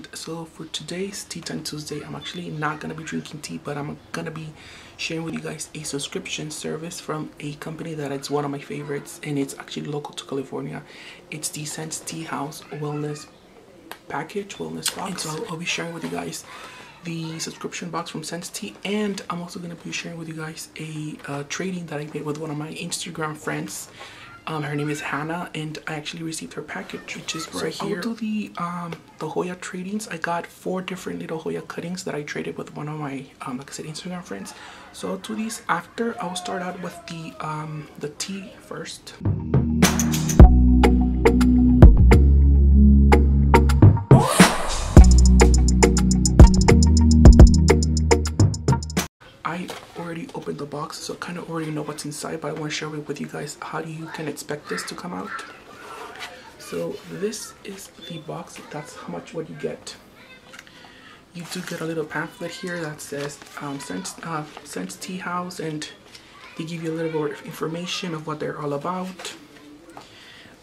And so for today's Tea Time Tuesday, I'm actually not going to be drinking tea, but I'm going to be sharing with you guys a subscription service from a company that it's one of my favorites, and it's actually local to California. It's the Sense Tea House Wellness Wellness Box. And so I'll be sharing with you guys the subscription box from Sense Tea, and I'm also going to be sharing with you guys a trading that I made with one of my Instagram friends. Her name is Hannah, and I actually received her package, which is right here. I'll do the Hoya tradings. I got 4 different little Hoya cuttings that I traded with one of my like I said, Instagram friends. So I'll do these after. I'll start out with the tea first. I already opened the box, so I kind of already know what's inside, but I want to share with you guys how you can expect this to come out. So this is the box. That's what you get. You do get a little pamphlet here that says Sense Tea House, and they give you a little bit of information of what they're all about.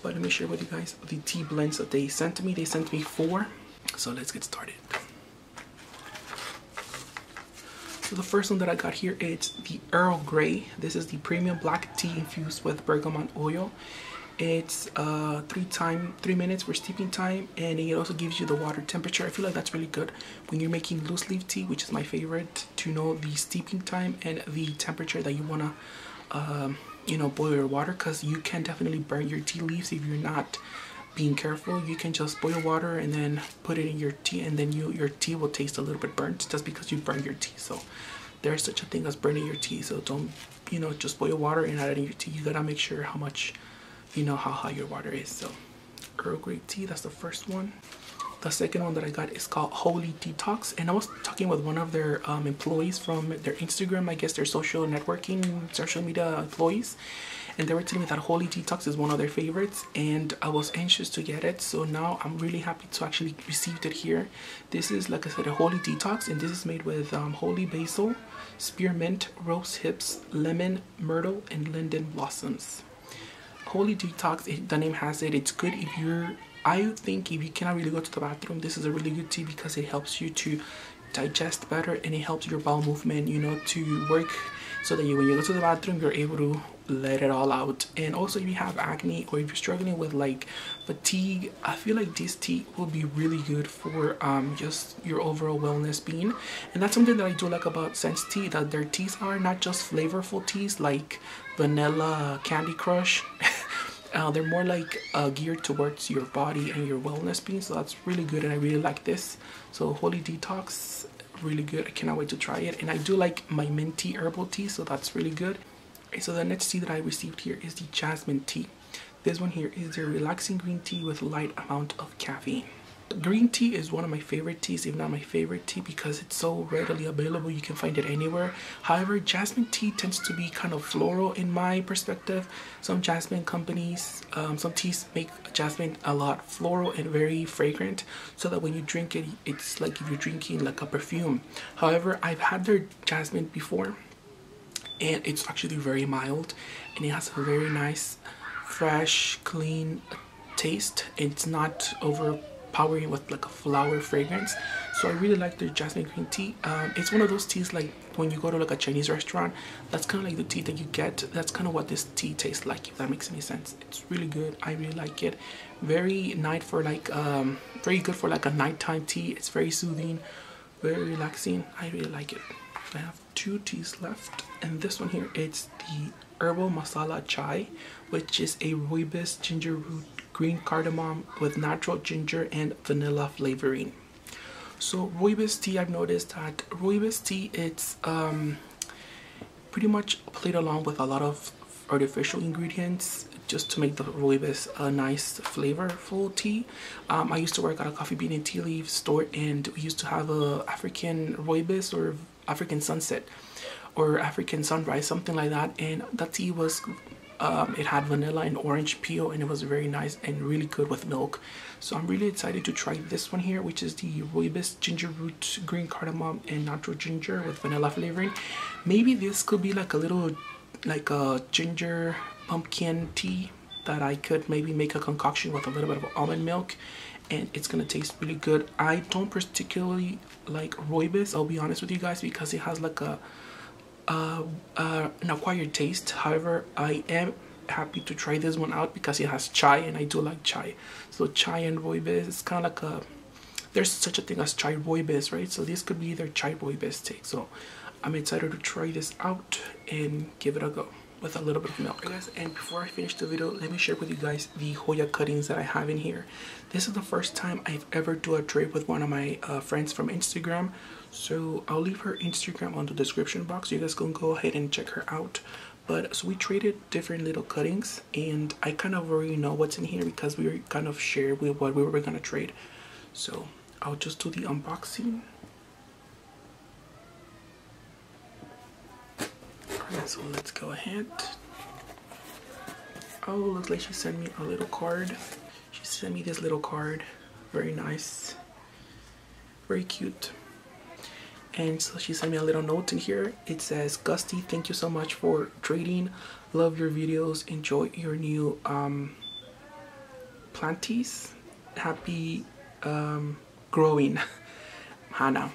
But let me share with you guys the tea blends that they sent me. They sent me 4, so let's get started. So the first one that I got here is the Earl Grey. This is the premium black tea infused with bergamot oil. It's 3 minutes for steeping time, and it also gives you the water temperature. I feel like that's really good when you're making loose leaf tea, which is my favorite, to know the steeping time and the temperature that you want to boil your water, because you can definitely burn your tea leaves if you're not being careful. You can just boil water and then put it in your tea, and then your tea will taste a little bit burnt just because you burned your tea. So there's such a thing as burning your tea. So don't just boil water and add it in your tea. You gotta make sure how much, how hot your water is. So Earl Grey tea, that's the first one. The second one that I got is called Holy Detox, and I was talking with one of their employees from their Instagram, I guess their social media employees, and they were telling me that Holy Detox is one of their favorites, and I was anxious to get it. So now I'm really happy to actually receive it here. This is, like I said, a Holy Detox, and this is made with holy basil, spearmint, rose hips, lemon, myrtle, and linden blossoms. Holy Detox, the name has it, it's good I think if you cannot really go to the bathroom, this is a really good tea because it helps you to digest better, and it helps your bowel movement, to work, so that when you go to the bathroom, you're able to let it all out. And also, if you have acne or if you're struggling with like fatigue, I feel like this tea will be really good for just your overall wellness being. And that's something that I do like about Sense Tea, that their teas are not just flavorful teas like vanilla Candy Crush. They're more like geared towards your body and your wellness being, so that's really good, and I really like this. So Holy Detox, really good. I cannot wait to try it, and I do like my minty herbal tea, so that's really good. Okay, so the next tea that I received here is the jasmine tea. This one here is their relaxing green tea with light amount of caffeine. Green tea is one of my favorite teas, if not my favorite tea, because it's so readily available. You can find it anywhere. However, jasmine tea tends to be kind of floral in my perspective. Some jasmine companies, some teas make jasmine a lot floral and very fragrant, so that when you drink it, it's like if you're drinking like a perfume. However, I've had their jasmine before, and it's actually very mild, and it has a very nice, fresh, clean taste. It's not overpowering with like a flower fragrance. So I really like their jasmine green tea. It's one of those teas like when you go to like a Chinese restaurant, that's kind of like the tea that you get. That's kind of what this tea tastes like, if that makes any sense. It's really good. I really like it. Very nice for like very good for like a nighttime tea. It's very soothing, very relaxing. I really like it. I have 2 teas left, and this one here, it's the herbal masala chai, which is a rooibos ginger root green cardamom with natural ginger and vanilla flavoring. So rooibos tea, I've noticed that rooibos tea, it's pretty much played along with a lot of artificial ingredients just to make the rooibos a nice flavorful tea. I used to work at a coffee bean and tea leaf store, and we used to have a African rooibos or African sunset or African sunrise, something like that, and that tea was it had vanilla and orange peel, and it was very nice and really good with milk. So I'm really excited to try this one here, which is the rooibos ginger root green cardamom and natural ginger with vanilla flavoring. Maybe this could be like a little like a ginger pumpkin tea that I could maybe make a concoction with a little bit of almond milk and it's gonna taste really good. I don't particularly like rooibos, I'll be honest with you guys, because it has like an acquired taste. However, I am happy to try this one out because it has chai, and I do like chai. So chai and rooibos, it's kind of like a, there's such a thing as chai rooibos, right? So this could be either chai rooibos take. So I'm excited to try this out and give it a go with a little bit of milk. Guys, and before I finish the video, let me share with you guys the Hoya cuttings that I have in here. This is the first time I've ever do a trade with one of my friends from Instagram. So I'll leave her Instagram on the description box. You guys can go ahead and check her out. But so we traded different little cuttings, and I kind of already know what's in here because we were kind of shared with what we were gonna trade. So I'll just do the unboxing. So let's go ahead. Oh, looks like she sent me a little card. She sent me this little card. Very nice. Very cute. And so she sent me a little note in here. It says, Gusty, thank you so much for trading. Love your videos. Enjoy your new planties. Happy growing. Hannah.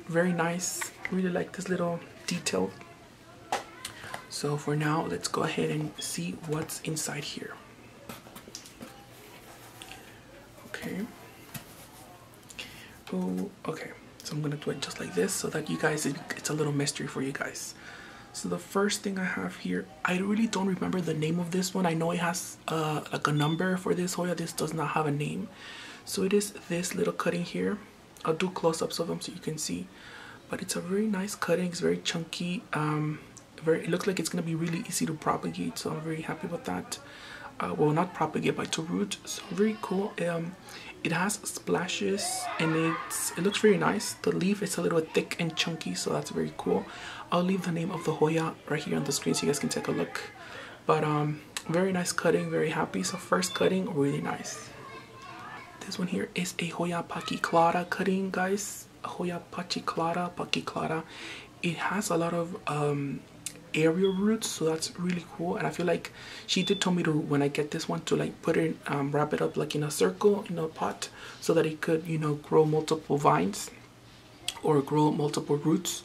Very nice. Really like this little detail. So for now, let's go ahead and see what's inside here. Okay. Oh, okay. So I'm gonna do it just like this so that you guys, it's a little mystery for you guys. So the first thing I have here, I really don't remember the name of this one. I know it has like a number for this Hoya. This does not have a name. So it is this little cutting here. I'll do close-ups of them so you can see. But it's a very nice cutting. It's very chunky. It looks like it's gonna be really easy to propagate, so I'm very happy with that. Well, not propagate, but to root. So very cool. It has splashes, and it looks very nice. The leaf is a little thick and chunky, so that's very cool. I'll leave the name of the Hoya right here on the screen so you guys can take a look. But very nice cutting, very happy. So first cutting, really nice. This one here is a Hoya Pachiclada cutting, guys. A Hoya Pachiclada. It has a lot of aerial roots, so that's really cool. And I feel like she did tell me to, when I get this one, to like put it wrap it up like in a circle in a pot so that it could, you know, grow multiple vines or grow multiple roots.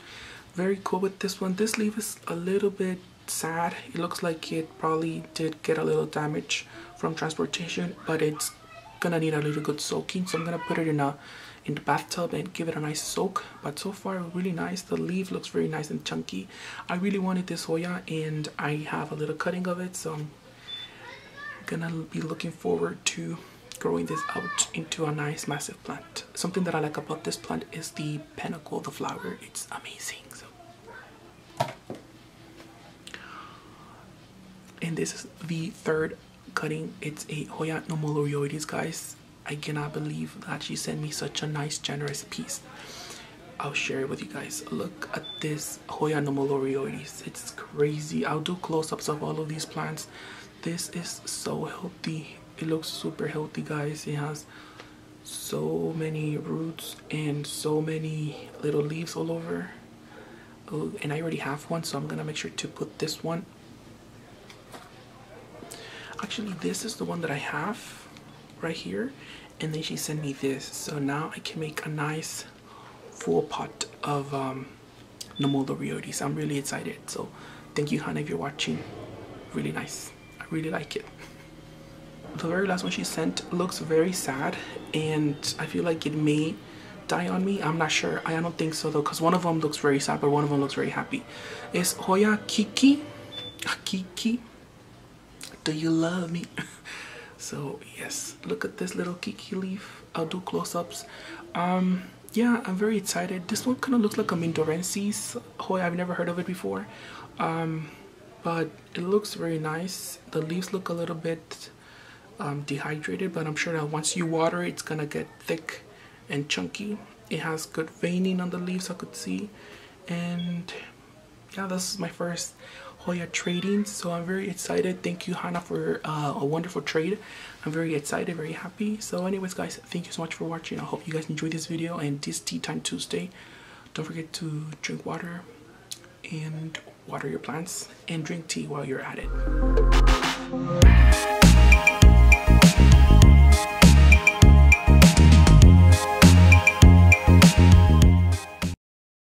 Very cool with this one. This leaf is a little bit sad. It looks like it probably did get a little damage from transportation, but it's gonna need a little good soaking, so I'm gonna put it in the bathtub and give it a nice soak. But so far, really nice. The leaf looks very nice and chunky. I really wanted this Hoya, and I have a little cutting of it, so I'm gonna be looking forward to growing this out into a nice massive plant. Something that I like about this plant is the panicle, the flower. It's amazing. So, and this is the third cutting. It's a Hoya Nomolorioides, guys. I cannot believe that she sent me such a nice, generous piece. I'll share it with you guys. Look at this Hoya Nomolorioides. It's crazy. I'll do close-ups of all of these plants. This is so healthy. It looks super healthy, guys. It has so many roots and so many little leaves all over. Oh, and I already have one, so I'm gonna make sure to put this one. Actually, this is the one that I have right here, and then she sent me this, so now I can make a nice full pot of Nomolorioides. I'm really excited. So thank you, Hannah, if you're watching. Really nice. I really like it. The very last one she sent looks very sad, and I feel like it may die on me. I'm not sure. I don't think so though, because one of them looks very sad, but one of them looks very happy. It's Hoya Kiki. Kiki, do you love me? So yes, look at this little Kiki leaf. I'll do close-ups. Yeah, I'm very excited. This one kind of looks like a Mindorensis Hoya. I've never heard of it before, but it looks very nice. The leaves look a little bit dehydrated, but I'm sure that once you water it, it's gonna get thick and chunky. It has good veining on the leaves, I could see. And yeah, this is my first Hoya trading, so I'm very excited. Thank you, Hannah, for a wonderful trade. I'm very excited, very happy. So anyways, guys, thank you so much for watching. I hope you guys enjoyed this video and this Tea Time Tuesday. Don't forget to drink water and water your plants and drink tea while you're at it.